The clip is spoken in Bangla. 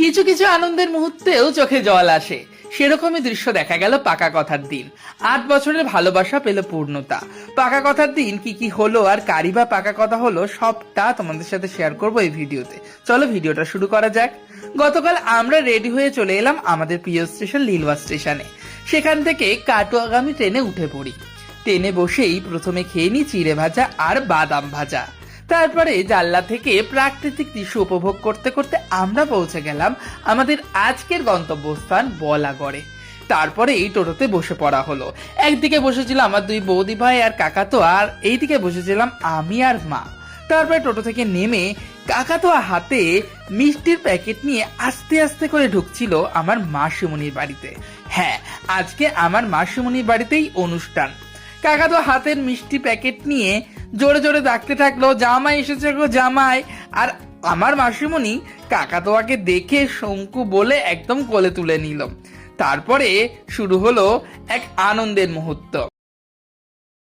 কিছু কিছু আনন্দের মুহূর্তেও চোখে জল আসে। সেরকমই দৃশ্য দেখা গেল পাকা কথার দিন। 8 বছরের ভালোবাসা পেল পূর্ণতা। পাকা কথার দিন কি কি হলো আর কারি বা পাকা কথা হলো সবটা তোমাদের সাথে শেয়ার করবো এই ভিডিওতে। চলো ভিডিওটা শুরু করা যাক। গতকাল আমরা রেডি হয়ে চলে এলাম আমাদের প্রিয় স্টেশন লিলওয়া স্টেশনে। সেখান থেকে কাটোয়াগামী ট্রেনে উঠে পড়ি। ট্রেনে বসেই প্রথমে খেয়ে নিই চিড়ে ভাজা আর বাদাম ভাজা। তারপরে জানলা থেকে প্রাকৃতিক দৃশ্য উপভোগ করতে করতে আমরা পৌঁছে গেলাম আমাদের আজকের গন্তব্যস্থান বলাগড়ে। তারপরে এই টোটোতে বসে পড়া হলো। একদিকে বসেছিল আমার 2 বৌদি ভাই আর কাকাতো, আর এইদিকে বসেছিলাম আমি আর মা। তারপরে টোটো থেকে নেমে কাকাতো হাতে মিষ্টির প্যাকেট নিয়ে আস্তে আস্তে করে ঢুকছিল আমার মাসিমণির বাড়িতে। হ্যাঁ, আজকে আমার মাসিমণির বাড়িতেই অনুষ্ঠান। কাকাতো হাতের মিষ্টি প্যাকেট নিয়ে জোরে জোরে ডাকতে থাকলো, জামাই এসেছে গো জামাই। আর আমার মাসিমণি কাকাতোয়াকে দেখে শঙ্কু বলে একদম কোলে তুলে নিল। তারপরে শুরু হলো এক আনন্দের মুহূর্ত।